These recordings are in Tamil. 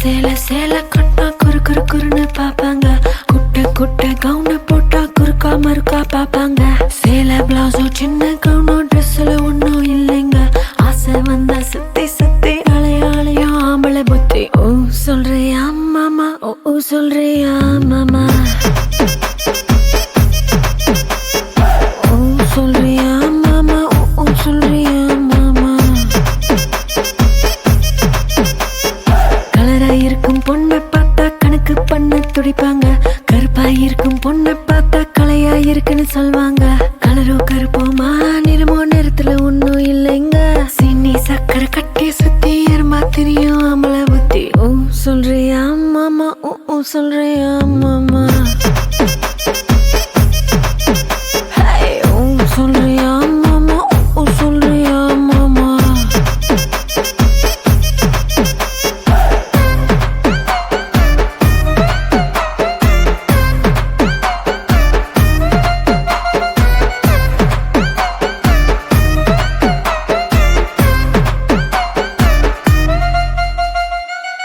சேல சேல கட்டா குறு குறு குறுன்னு பாப்பாங்க. குட்டை குட்டை கவுன போட்டா குறுக்கா மறுக்கா பாப்பாங்க. சேல பிளவுஸோ சின்ன கவுனோ ட்ரெஸ்ல ஒன்னும் இல்லைங்க. ஆசை வந்தா சுத்தி சுத்தி அலையாளையோ ஆம்பளை புத்தி. ஓ சொல்றியா மாமா, ஓ சொல்றியா மாமா, ஓ சொல்றியா மாமா, ஓ சொல்றியா மாமா. கலராயிருக்கும் பொண்ணை பார்த்தா கணக்கு பண்ண துடிப்பாங்க. கருப்பாயிருக்கும் பொண்ணை பார்த்தா கலையாயிருக்குன்னு சொல்வாங்க. கலரோ கருப்போமா நிறமோ நிறத்துல ஒன்னும் இல்லைங்க. சீனி சக்கரை கட்டி சுத்தி எருமா தெரியும் ஆம்பளை புத்தி. ஓ சொல்றியா மாமா, ஓ சொல்றியா மாமா, ஓ சொல்றியா மாமா, ஓ சொல்றியா மாமா.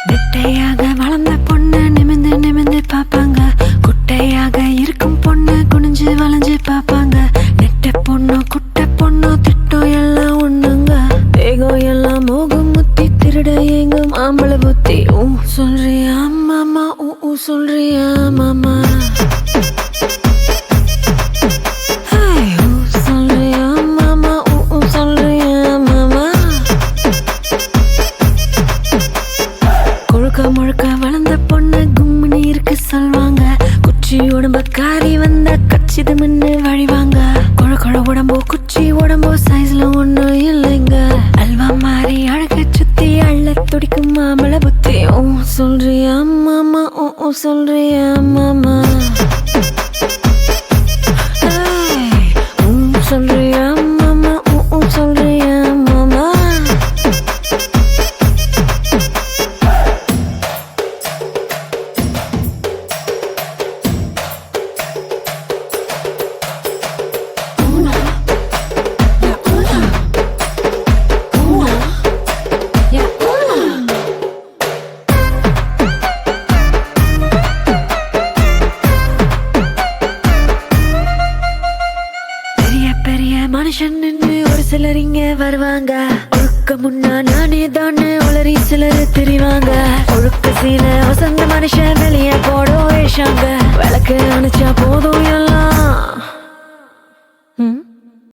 நெட்டையாக வளர்ந்த பொண்ணு நிமிந்து நிமிந்து பாப்பாங்க. குட்டையாக இருக்கும் பொண்ணு குனிஞ்சு வளைஞ்சு பாப்பாங்க. நெட்டை பொண்ணோ குட்டை பொண்ணோ திட்டம் எல்லாம் ஒண்ணுங்க. வேகம் எல்லாம் மோகம் முத்தி திருட எங்கும் ஆம்பளை புத்தி. ஓ சொல்றியா மாமா, ஓ சொல்றியா மாமா, ஓ சொல்றியா மாமா, ஓ சொல்றியா மாமா. கொழுக்க முழுக்க வளர்ந்த பொண்ணு கும்முன்னு இருக்கு சொல்வாங்க. குச்சி உடம்ப காரி வந்தா கச்சிது மின்னு வழிவாங்க. கொழ கொழ உடம்போ குச்சி உடம்போ சைஸ்ல ஒன்னும் இல்லைங்க. அல்வா மாறி அழக சுத்தி அள்ள துடிக்கும் மாமளை புத்தி. ஓ சொல்றியா மாமா, ஓ சொல்றியா மாமா, ஓ சொல்றியா மாமா, ஓ சொல்றியா மாமா. பெரிய பெரிய மனுஷன் ஒரு சிலர் இங்க வருவாங்க. ஒழுக்க முன்னா நானே தானே உளறி சிலர் தெரிவாங்க. ஒழுக்க சீல வசந்த மனுஷன் வெளியே போட வேஷாங்க. விளக்கு அணைச்சா போதும்